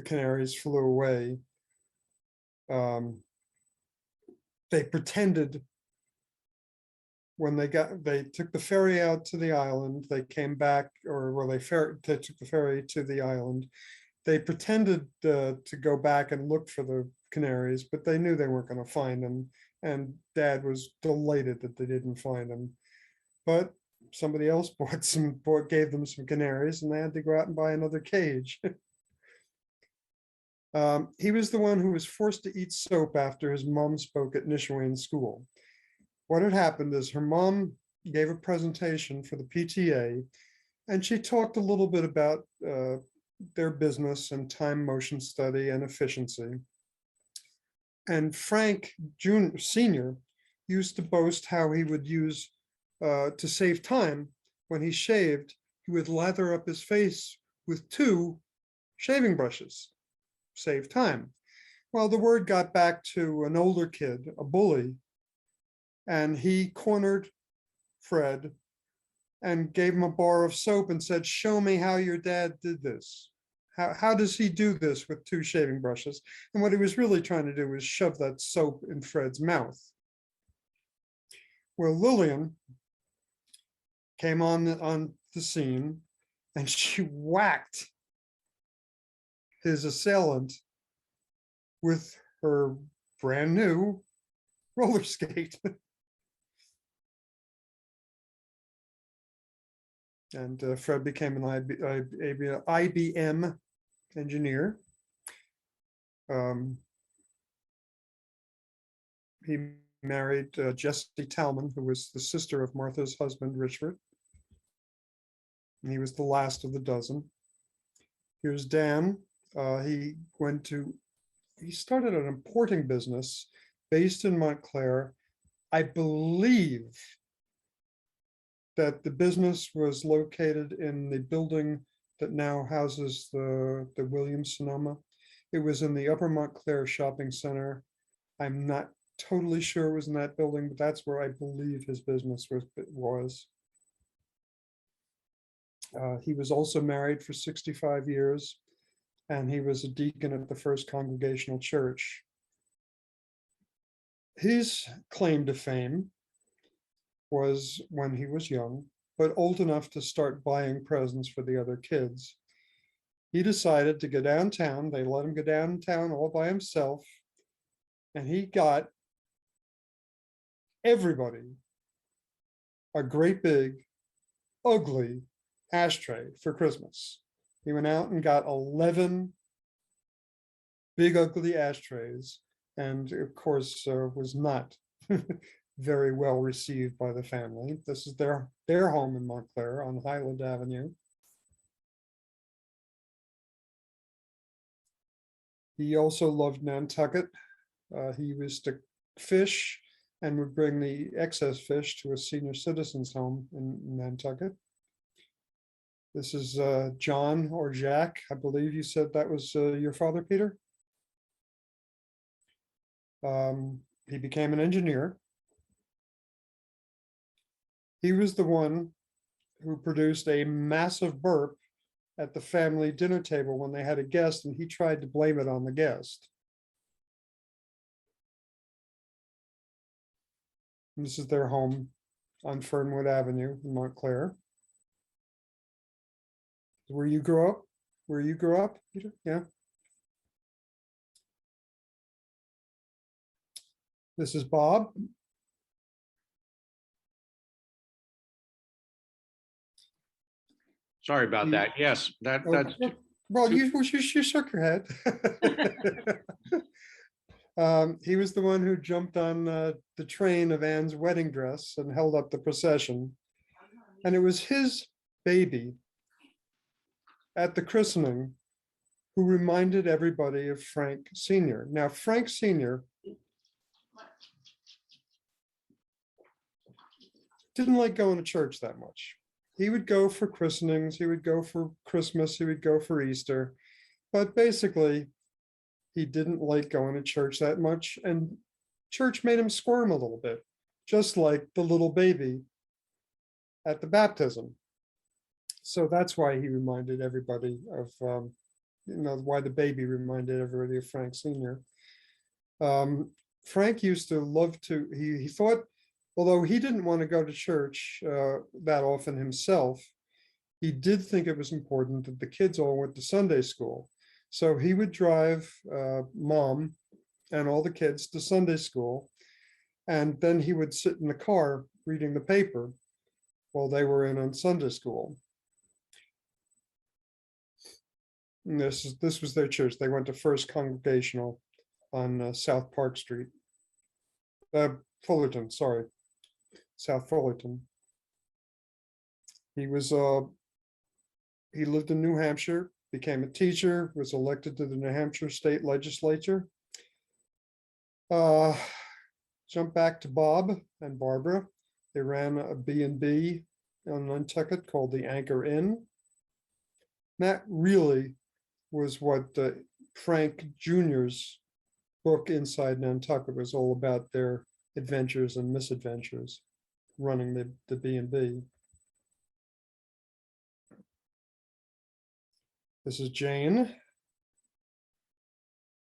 canaries flew away. They pretended when they took the ferry out to the island, they came back, they took the ferry to the island. They pretended to go back and look for the canaries, but they knew they weren't going to find them. And Dad was delighted that they didn't find them. But somebody else gave them some canaries, and they had to go out and buy another cage. He was the one who was forced to eat soap after his mom spoke at Nishawane School. What had happened is her mom gave a presentation for the PTA, and she talked a little bit about their business and time motion study and efficiency. And Frank Sr. used to boast how he would use, to save time, when he shaved, he would lather up his face with 2 shaving brushes, save time. Well, the word got back to an older kid, a bully, and he cornered Fred and gave him a bar of soap and said, "Show me how your dad did this. How does he do this with 2 shaving brushes?" And what he was really trying to do was shove that soap in Fred's mouth. Well, Lillian came on the scene and she whacked his assailant with her brand new roller skate. And Fred became an IBM engineer. He married Jessie Talman, who was the sister of Martha's husband, Richard. And he was the last of the dozen. Here's Dan. He started an importing business based in Montclair. I believe that the business was located in the building that now houses the Williams-Sonoma. It was in the Upper Montclair Shopping Center. I'm not totally sure it was in that building, but that's where I believe his business was. He was also married for 65 years, and he was a deacon at the First Congregational Church. His claim to fame was when he was young, but old enough to start buying presents for the other kids. He decided to go downtown. They let him go downtown all by himself, and he got everybody a great big, ugly ashtray for Christmas. He went out and got 11 big, ugly ashtrays, and of course, was not very well received by the family. This is their home in Montclair on Highland Avenue. He also loved Nantucket. He used to fish and would bring the excess fish to a senior citizens home in Nantucket. This is John or Jack. I believe you said that was your father, Peter. He became an engineer. He was the one who produced a massive burp at the family dinner table when they had a guest, and he tried to blame it on the guest. And this is their home on Fernwood Avenue in Montclair. Where you grew up? Where you grew up, Peter? Yeah. This is Bob. Sorry about that. Yes, that's Well, you shook your head. He was the one who jumped on the train of Anne's wedding dress and held up the procession. And it was his baby at the christening who reminded everybody of Frank Sr. Now, Frank Sr. didn't like going to church that much. He would go for christenings, he would go for Christmas, he would go for Easter, but basically he didn't like going to church that much, and church made him squirm a little bit, just like the little baby at the baptism. So that's why he reminded everybody of, why the baby reminded everybody of Frank Sr. Frank used to love to, he thought, although he didn't want to go to church that often himself, he did think it was important that the kids all went to Sunday school. So he would drive mom and all the kids to Sunday school, and then he would sit in the car reading the paper while they were in on Sunday school. And this was their church. They went to First Congregational on South Park Street. Fullerton, sorry. South Fullerton. He lived in New Hampshire, became a teacher, was elected to the New Hampshire State Legislature. Jump back to Bob and Barbara. They ran a B&B on Nantucket called the Anchor Inn. That really was what Frank Jr.'s book Inside Nantucket was all about their adventures and misadventures running the B&B. This is Jane.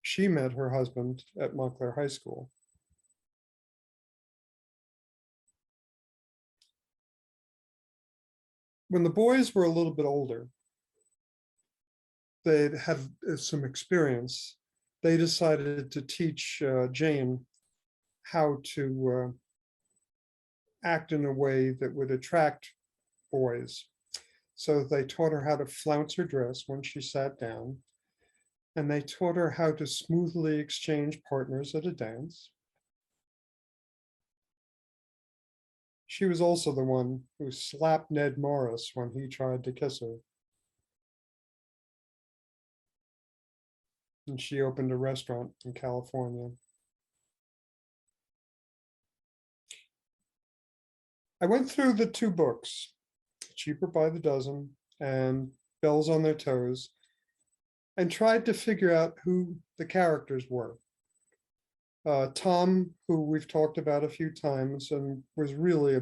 She met her husband at Montclair High School. When the boys were a little bit older, they'd had some experience. They decided to teach Jane how to act in a way that would attract boys. So they taught her how to flounce her dress when she sat down, and they taught her how to smoothly exchange partners at a dance. She was also the one who slapped Ned Morris when he tried to kiss her. And she opened a restaurant in California. I went through the two books, Cheaper by the Dozen and Bells on Their Toes, and tried to figure out who the characters were. Tom, who we've talked about a few times and was really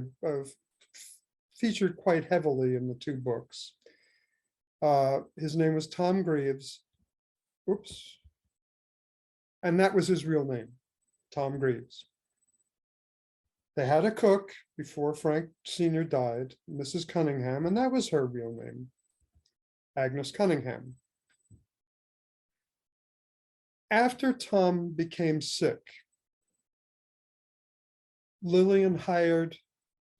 featured quite heavily in the two books. His name was Tom Greaves. Oops. And that was his real name, Tom Greaves. They had a cook before Frank Sr. died, Mrs. Cunningham, and that was her real name, Agnes Cunningham. After Tom became sick, Lillian hired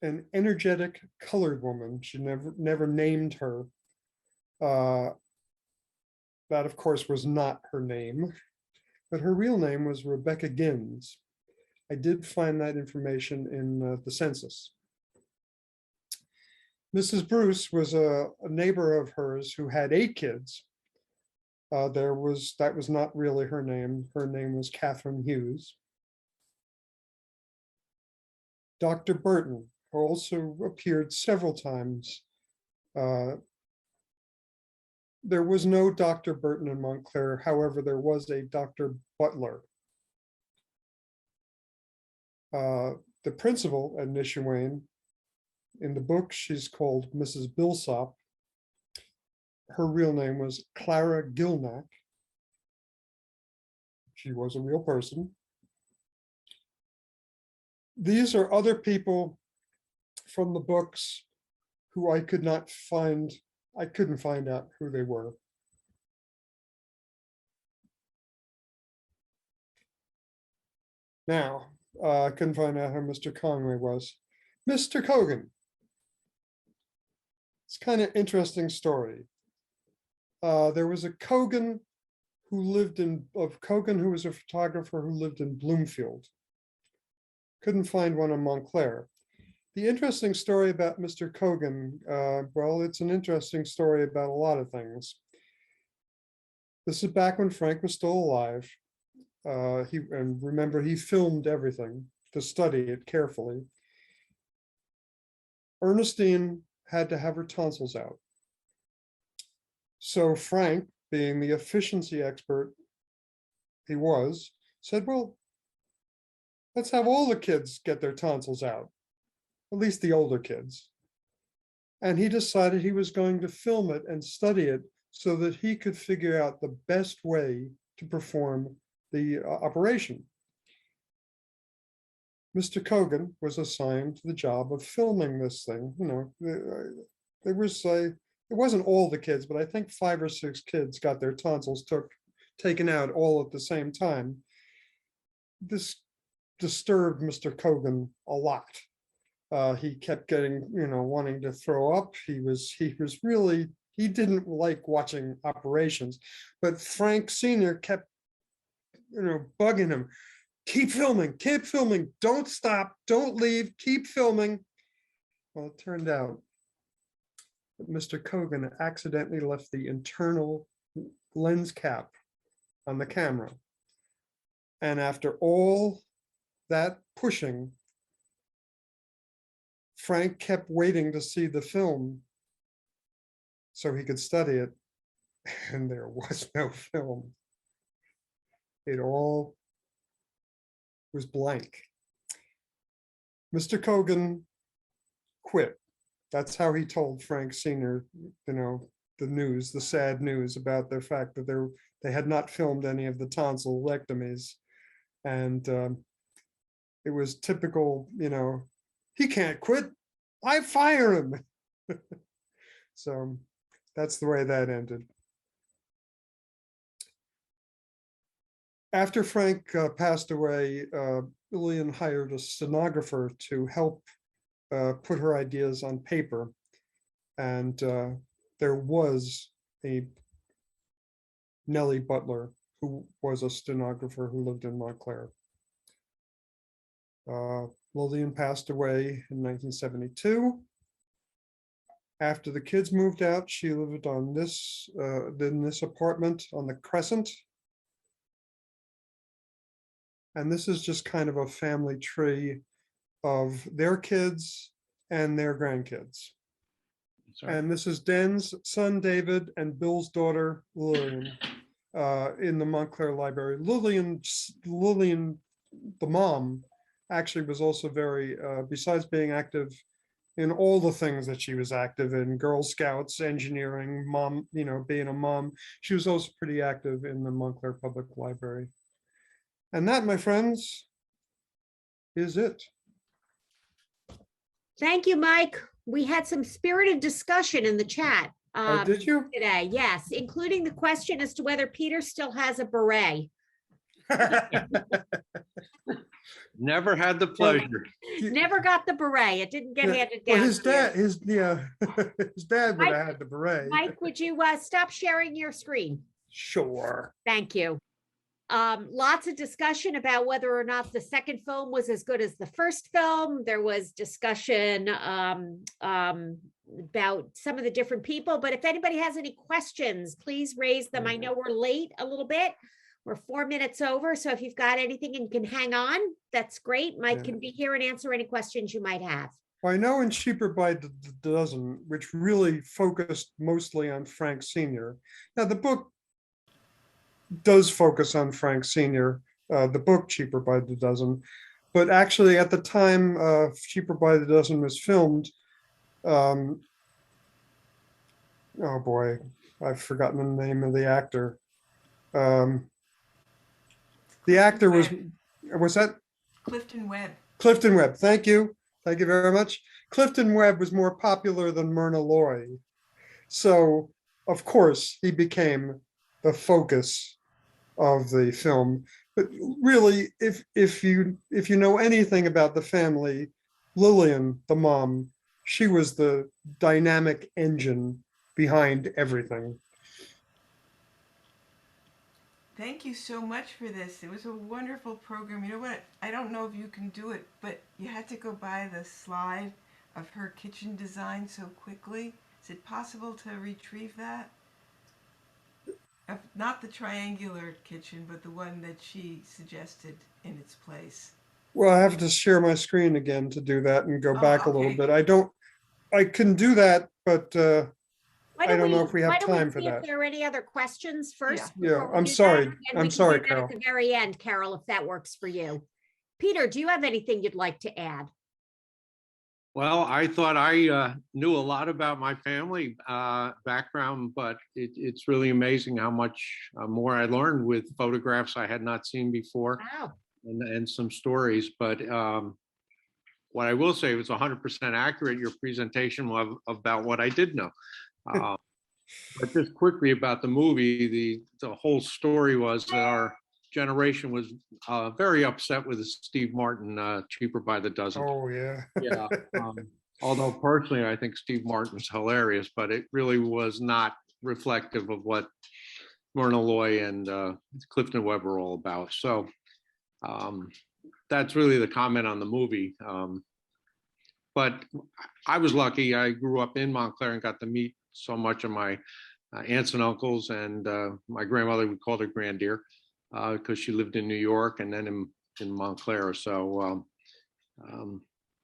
an energetic colored woman. She never named her. That, of course, was not her name, but her real name was Rebecca Gins. I did find that information in the census. Mrs. Bruce was a neighbor of hers who had 8 kids. That was not really her name. Her name was Catherine Hughes. Dr. Burton also appeared several times. There was no Dr. Burton in Montclair. However, there was a Dr. Butler. The principal at Nishawane, in the book, she's called Mrs. Bilsop. Her real name was Clara Gilnack. She was a real person. These are other people from the books who I couldn't find out who they were. Now, I couldn't find out who Mr. Conway was. Mr. Cogan. It's kind of interesting story. There was a Cogan who was a photographer who lived in Bloomfield. Couldn't find one in Montclair. The interesting story about Mr. Cogan, well, it's an interesting story about a lot of things. This is back when Frank was still alive. And remember, he filmed everything to study it carefully. Ernestine had to have her tonsils out. So Frank, being the efficiency expert he was, said, well, let's have all the kids get their tonsils out, at least the older kids. And he decided he was going to film it and study it so that he could figure out the best way to perform the operation. Mr. Cogan was assigned the job of filming this thing. You know, it wasn't all the kids, but I think 5 or 6 kids got their tonsils taken out all at the same time. This disturbed Mr. Cogan a lot. He kept getting, wanting to throw up. He didn't like watching operations, but Frank Sr. kept, bugging him. Keep filming, don't stop, don't leave, keep filming. Well, it turned out that Mr. Cogan accidentally left the internal lens cap on the camera. And after all that pushing, Frank kept waiting to see the film so he could study it, and there was no film. It all was blank. Mr. Cogan quit. That's how he told Frank Sr., the news, the sad news about the fact that they had not filmed any of the tonsillectomies. And it was typical, he can't quit, I fire him. So that's the way that ended. After Frank passed away, Lillian hired a stenographer to help put her ideas on paper. And there was a Nellie Butler, who was a stenographer who lived in Montclair. Lillian passed away in 1972. After the kids moved out, she lived on in this apartment on the Crescent. And this is just kind of a family tree of their kids and their grandkids. Sorry. And this is Dan's son, David, and Bill's daughter, Lillian, in the Montclair Library. Lillian, the mom, actually was also very, besides being active in all the things that she was active in, Girl Scouts, engineering, mom, being a mom, she was also pretty active in the Montclair Public Library. And that, my friends, is it. Thank you, Mike. We had some spirited discussion in the chat Did you? today. Yes, including the question as to whether Peter still has a beret. Never had the pleasure. Never got the beret. It didn't get handed Well, down. his dad, his dad would Mike- have had the beret. Mike, would you stop sharing your screen? Sure. Thank you. Lots of discussion about whether or not the second film was as good as the first film. There was discussion about some of the different people, but if anybody has any questions, please raise them. I know we're late a little bit. We're 4 minutes over, so if you've got anything and can hang on, that's great. Mike can be here and answer any questions you might have. Well, I know in Cheaper by the Dozen, which really focused mostly on Frank Sr. Now, the book does focus on Frank Sr., the book Cheaper by the Dozen, but actually at the time Cheaper by the Dozen was filmed, oh boy, I've forgotten the name of the actor. The actor was that? Clifton Webb. Clifton Webb, thank you. Thank you very much. Clifton Webb was more popular than Myrna Loy. So, of course, he became the focus of the film. But really, if you know anything about the family, Lillian, the mom, she was the dynamic engine behind everything. Thank you so much for this. It was a wonderful program. You know what? I don't know if you can do it, but you had to go by the slide of her kitchen design so quickly. Is it possible to retrieve that? Not the triangular kitchen, but the one that she suggested in its place. Well, I have to share my screen again to do that and go back a little okay. bit. I can do that, but Why I don't know if we have why don't time for see if that. there are any other questions first? Yeah, before we I'm do that? sorry. And we I'm can sorry, do that Carol. At the very end, Carol, if that works for you. Peter, do you have anything you'd like to add? Well, I thought I knew a lot about my family background, but it's really amazing how much more I learned with photographs I had not seen before Wow. and some stories. But what I will say was 100% accurate, your presentation about what I did know. But just quickly about the movie, the whole story was that our generation was very upset with Steve Martin, Cheaper by the Dozen. Oh, yeah. Yeah. Although personally, I think Steve Martin's hilarious, but it really was not reflective of what Myrna Loy and Clifton Webb are all about. So that's really the comment on the movie. But I was lucky. I grew up in Montclair and got to meet so much of my aunts and uncles, and my grandmother, we called her Grandeer, because she lived in New York and then in Montclair. So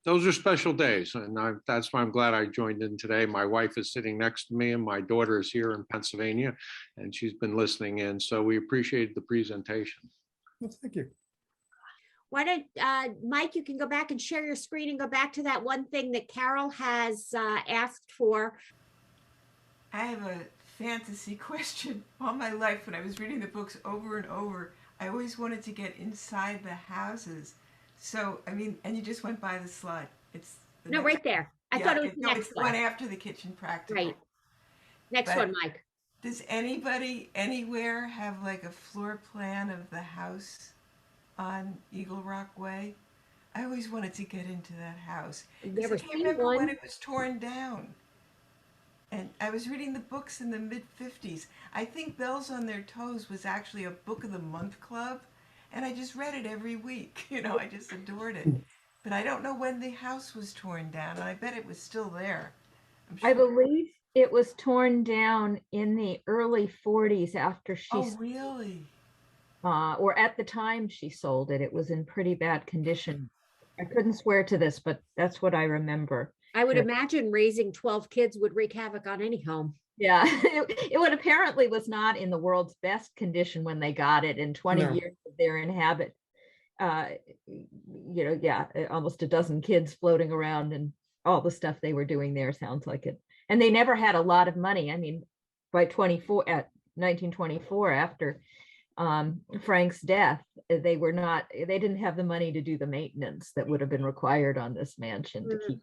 those are special days, and that's why I'm glad I joined in today. My wife is sitting next to me, and my daughter is here in Pennsylvania, and she's been listening in. So we appreciate the presentation. Well, thank you. Why don't, Mike, you can go back and share your screen and go back to that one thing that Carol has asked for. I have a fantasy question. All my life, when I was reading the books over and over, I always wanted to get inside the houses. So, I mean, and you just went by the slide. It's the No, next, right there. I thought it was the no, it's next the one one. after the kitchen practical. Right. Next But one, Mike. does anybody anywhere have like a floor plan of the house on Eagle Rock Way? I always wanted to get into that house. I've 'Cause never I can't seen remember when one. it was torn down. And I was reading the books in the mid-50s. I think Bells on Their Toes was actually a Book of the Month club. And I just read it every week. You know, I just adored it. But I don't know when the house was torn down. And I bet it was still there. I'm I sure. believe it was torn down in the early 40s after she, Oh, really? or at the time she sold it. It was in pretty bad condition. I couldn't swear to this, but that's what I remember. I would Yeah. imagine raising 12 kids would wreak havoc on any home. Yeah, it would apparently was not in the world's best condition when they got it. In 20 No. years of their inhabit, almost a dozen kids floating around and all the stuff they were doing there sounds like it. And they never had a lot of money. I mean, by 1924, after Frank's death, they didn't have the money to do the maintenance that would have been required on this mansion to keep.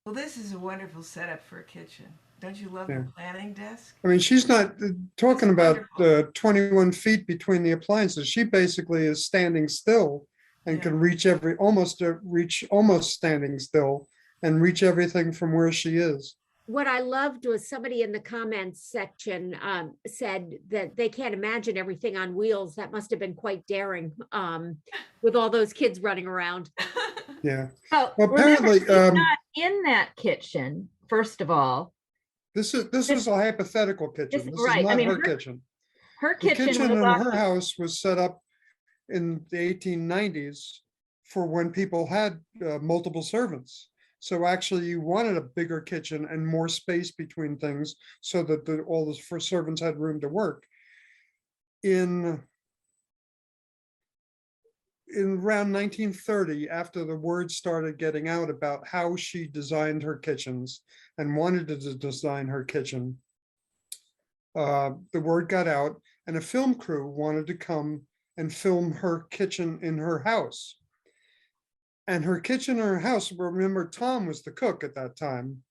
Well, this is a wonderful setup for a kitchen. Don't you love Yeah. the planning desk? I mean, she's not talking It's about wonderful. 21 feet between the appliances. She basically is standing still and Yeah. can reach almost standing still and reach everything from where she is. What I loved was somebody in the comments section said that they can't imagine everything on wheels. That must have been quite daring with all those kids running around. Yeah. Well, Well, remember, apparently, she's not in that kitchen, first of all. this is a hypothetical kitchen. This is right. I not mean, her her kitchen. Her The kitchen kitchen was in her occupied. house was set up in the 1890s for when people had multiple servants. So actually you wanted a bigger kitchen and more space between things so that all the first servants had room to work. In around 1930, after the word started getting out about how she designed her kitchens and wanted to design her kitchen, the word got out and a film crew wanted to come and film her kitchen in her house. And her kitchen in her house, remember, Tom was the cook at that time.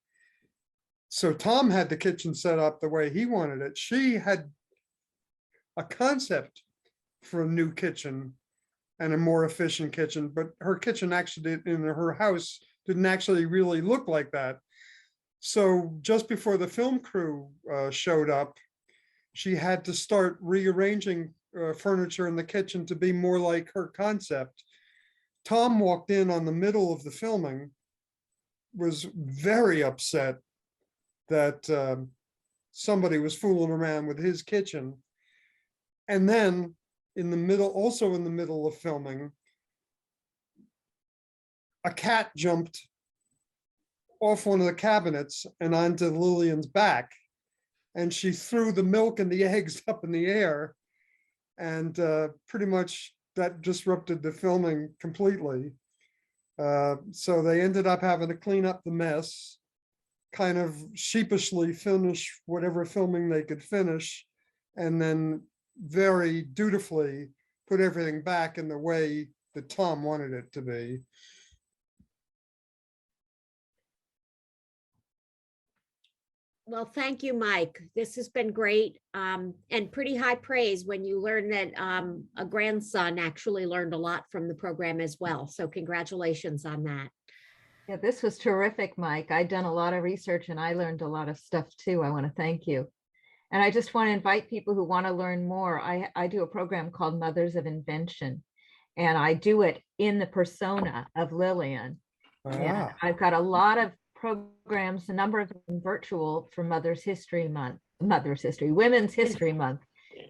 So Tom had the kitchen set up the way he wanted it. She had a concept for a new kitchen and a more efficient kitchen, but her kitchen actually in her house didn't actually really look like that. So just before the film crew showed up, she had to start rearranging furniture in the kitchen to be more like her concept. Tom walked in on the middle of the filming, was very upset that somebody was fooling around with his kitchen. And then also in the middle of filming, a cat jumped off one of the cabinets and onto Lillian's back. And she threw the milk and the eggs up in the air. And pretty much that disrupted the filming completely. So they ended up having to clean up the mess, kind of sheepishly finish whatever filming they could finish, and then very dutifully put everything back in the way that Tom wanted it to be. Well, thank you, Mike. This has been great and pretty high praise when you learn that a grandson actually learned a lot from the program as well. So congratulations on that. Yeah, this was terrific, Mike. I'd done a lot of research and I learned a lot of stuff too. I want to thank you. And I just want to invite people who want to learn more. I do a program called Mothers of Invention, and I do it in the persona of Lillian. And I've got a lot of programs, a number of them virtual for Women's History Month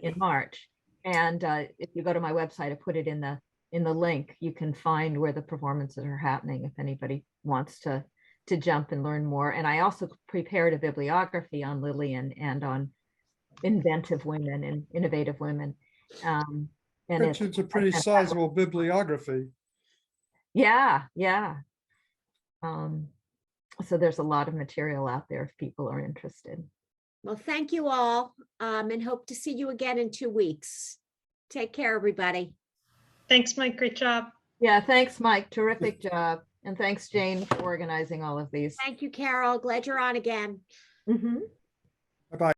in March. And if you go to my website, I put it in the link. You can find where the performances are happening if anybody wants to jump and learn more. And I also prepared a bibliography on Lillian and on inventive women and innovative women. And It's a pretty sizable bibliography. yeah, yeah. So there's a lot of material out there if people are interested. Well, thank you all, and hope to see you again in 2 weeks. Take care, everybody. Thanks, Mike. Great job. Yeah, thanks, Mike. Terrific job. And thanks, Jane, for organizing all of these. Thank you, Carol. Glad you're on again. Mhm. Bye-bye.